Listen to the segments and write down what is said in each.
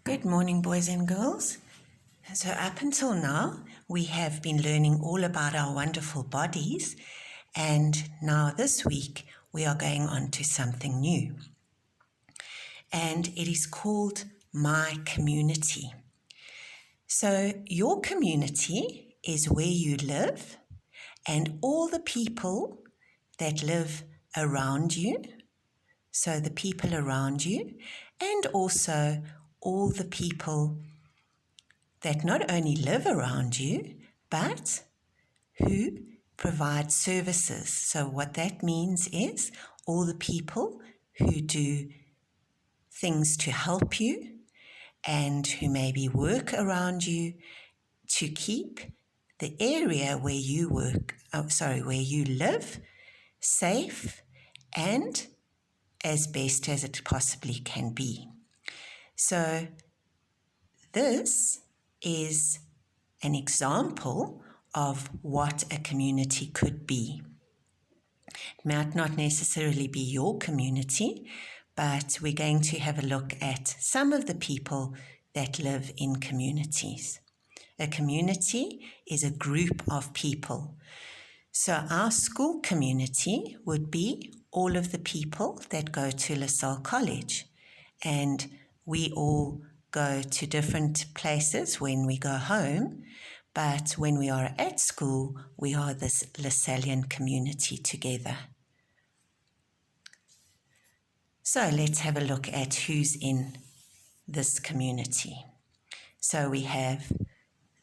Good morning, boys and girls. So up until now, we have been learning all about our wonderful bodies, and now this week we are going on to something new. And it is called My Community. So your community is where you live and all the people that live around you. So the people around you, and also all the people that not only live around you, but who provide services. So what that means is all the people who do things to help you and who maybe work around you to keep the area where you where you live safe and as best as it possibly can be. So this is an example of what a community could be. It might not necessarily be your community, but we're going to have a look at some of the people that live in communities. A community is a group of people. So our school community would be all of the people that go to LaSalle College, and we all go to different places when we go home, but when we are at school, we are this LaSallian community together. So let's have a look at who's in this community. So we have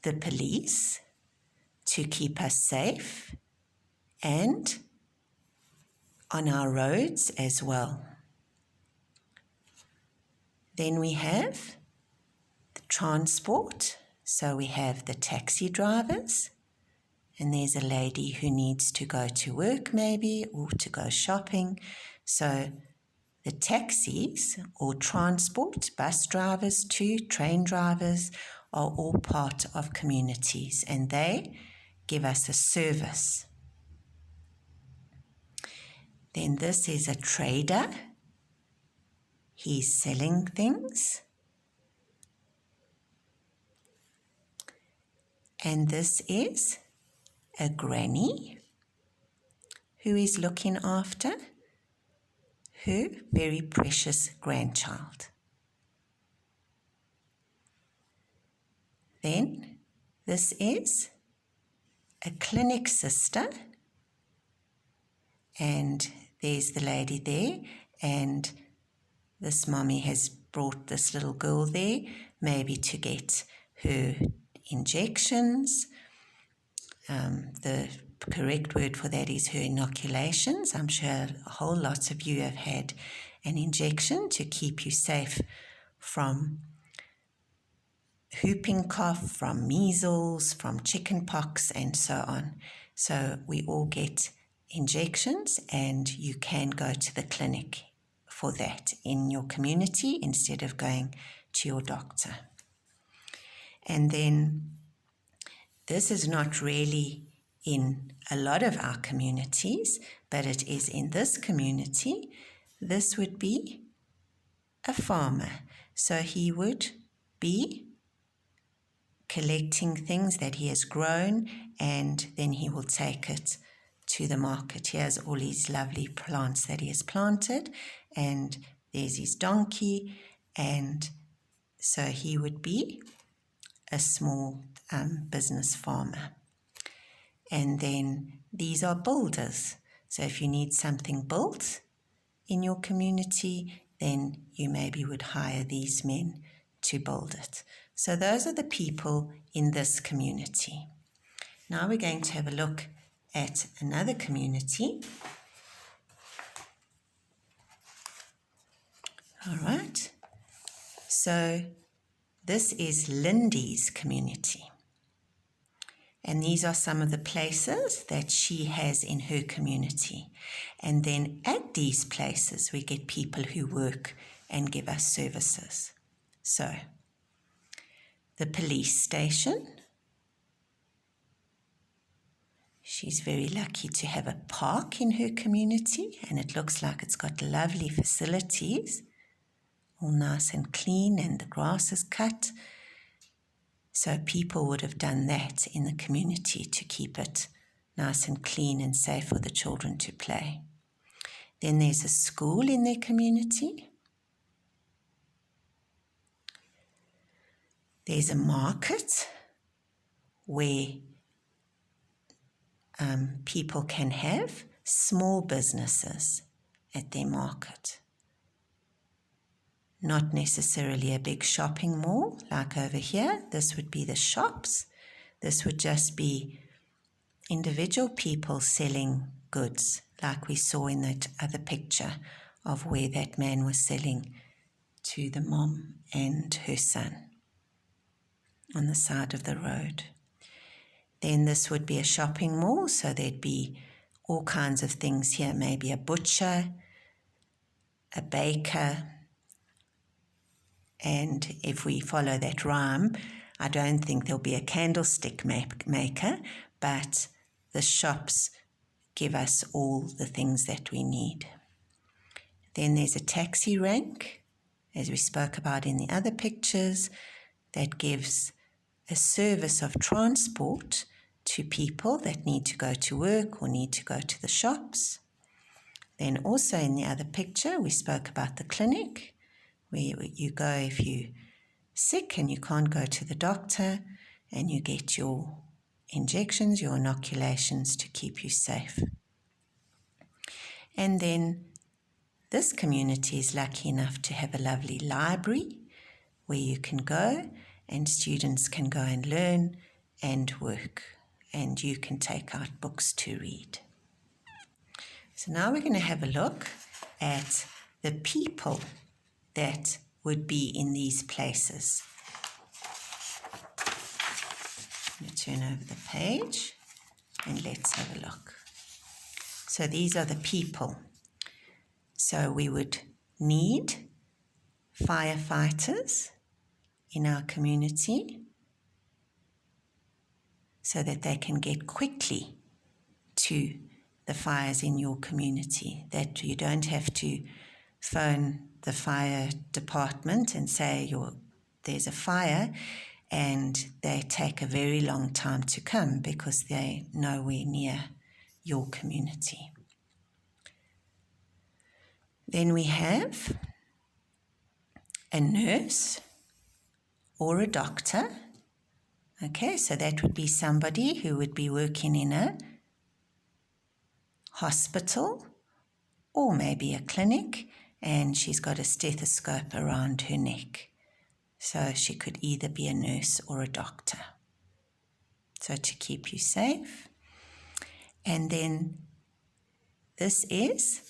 the police to keep us safe and on our roads as well. Then we have the transport. So we have the taxi drivers, and there's a lady who needs to go to work maybe or to go shopping. So the taxis or transport, bus drivers too, train drivers are all part of communities, and they give us a service. Then this is a trader. He's selling things. And this is a granny who is looking after her very precious grandchild. Then this is a clinic sister, and there's the lady there, and this mommy has brought this little girl there, maybe to get her injections. The correct word for that is her inoculations. I'm sure a whole lot of you have had an injection to keep you safe from whooping cough, from measles, from chicken pox, and so on. So we all get injections, and you can go to the clinic for that in your community instead of going to your doctor. And then this is not really in a lot of our communities, but it is in this community. This would be a farmer. So he would be collecting things that he has grown, and then he will take it to the market. He has all his lovely plants that he has planted, and there's his donkey, and so he would be a small business farmer. And then these are builders. So if you need something built in your community, then you maybe would hire these men to build it. So those are the people in this community. Now we're going to have a look at another community. All right. So this is Lindy's community. And these are some of the places that she has in her community. And then at these places, we get people who work and give us services. So, the police station. She's very lucky to have a park in her community, and it looks like it's got lovely facilities. all nice and clean, and the grass is cut. So people would have done that in the community to keep it nice and clean and safe for the children to play. Then there's a school in their community. There's a market where people can have small businesses at their market. Not necessarily a big shopping mall like over here. This would be the shops. This would just be individual people selling goods, like we saw in that other picture of where that man was selling to the mom and her son on the side of the road. Then this would be a shopping mall, so there'd be all kinds of things here, maybe a butcher, a baker, and if we follow that rhyme, I don't think there'll be a candlestick maker, but the shops give us all the things that we need. Then there's a taxi rank, as we spoke about in the other pictures, that gives a service of transport to people that need to go to work or need to go to the shops. Then also in the other picture, we spoke about the clinic, where you go if you're sick and you can't go to the doctor, and you get your injections, your inoculations to keep you safe. And then this community is lucky enough to have a lovely library where you can go and students can go and learn and work, and you can take out books to read. So now we're going to have a look at the people that would be in these places. I'm going to turn over the page and let's have a look. So these are the people. So we would need firefighters in our community so that they can get quickly to the fires in your community, that you don't have to phone the fire department and say there's a fire, and they take a very long time to come because they're nowhere near your community. Then we have a nurse or a doctor. Okay, so that would be somebody who would be working in a hospital or maybe a clinic, and she's got a stethoscope around her neck. So she could either be a nurse or a doctor. So to keep you safe. And then this is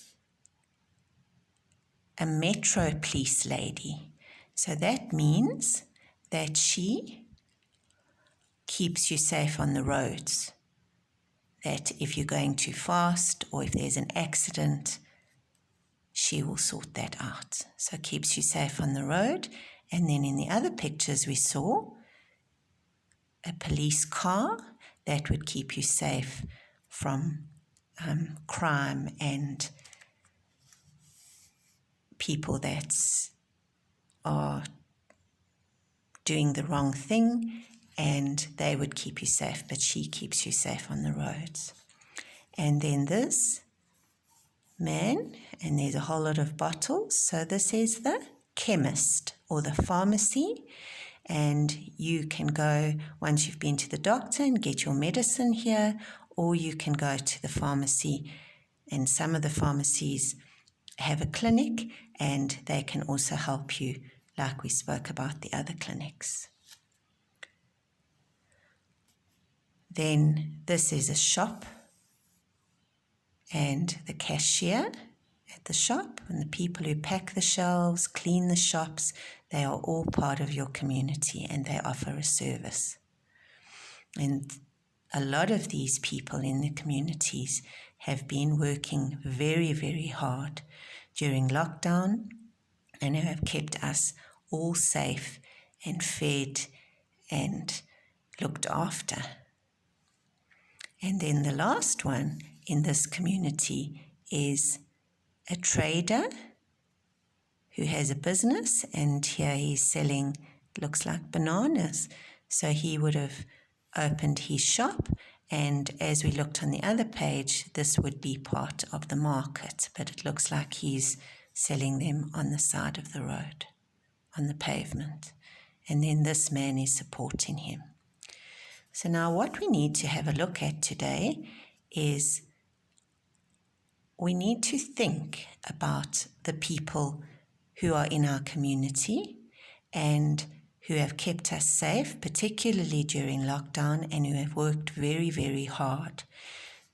a metro police lady. So that means that she keeps you safe on the roads. That if you're going too fast or if there's an accident, she will sort that out. So keeps you safe on the road. And then in the other pictures we saw a police car that would keep you safe from crime and people that are doing the wrong thing, and they would keep you safe, but she keeps you safe on the roads. And then this man, and there's a whole lot of bottles, so this is the chemist or the pharmacy, and you can go once you've been to the doctor and get your medicine here, or you can go to the pharmacy, and some of the pharmacies have a clinic and they can also help you like we spoke about the other clinics. Then this is a shop, and the cashier at the shop and the people who pack the shelves, clean the shops, they are all part of your community and they offer a service. And a lot of these people in the communities have been working very, very hard during lockdown and have kept us all safe and fed and looked after. And then the last one in this community is a trader who has a business, and here he's selling, looks like bananas. So he would have opened his shop, and as we looked on the other page, this would be part of the market, but it looks like he's selling them on the side of the road, on the pavement. And then this man is supporting him. So now what we need to have a look at today is we need to think about the people who are in our community and who have kept us safe, particularly during lockdown, and who have worked very, very hard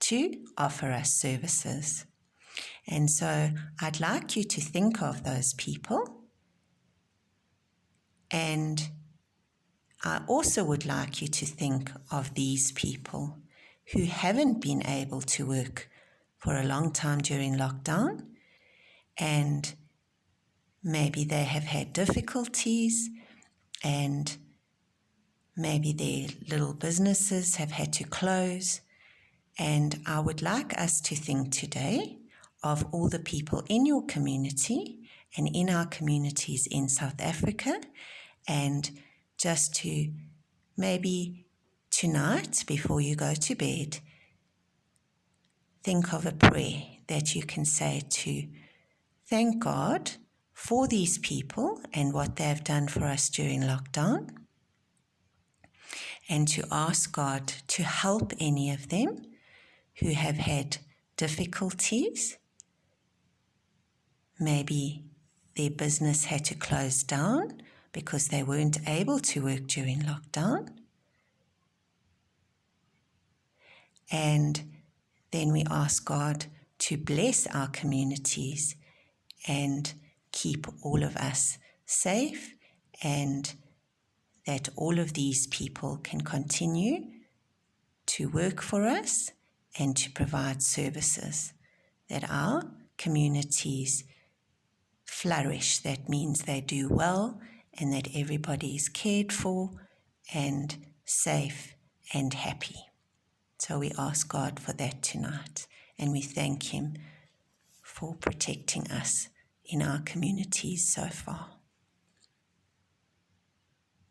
to offer us services. And so I'd like you to think of those people, and I also would like you to think of these people who haven't been able to work for a long time during lockdown, and maybe they have had difficulties, and maybe their little businesses have had to close. And I would like us to think today of all the people in your community and in our communities in South Africa, and just to maybe tonight before you go to bed, think of a prayer that you can say to thank God for these people and what they have done for us during lockdown, and to ask God to help any of them who have had difficulties. Maybe their business had to close down because they weren't able to work during lockdown. And then we ask God to bless our communities and keep all of us safe, and that all of these people can continue to work for us and to provide services, that our communities flourish. That means they do well, and that everybody is cared for and safe and happy. So we ask God for that tonight, and we thank Him for protecting us in our communities so far.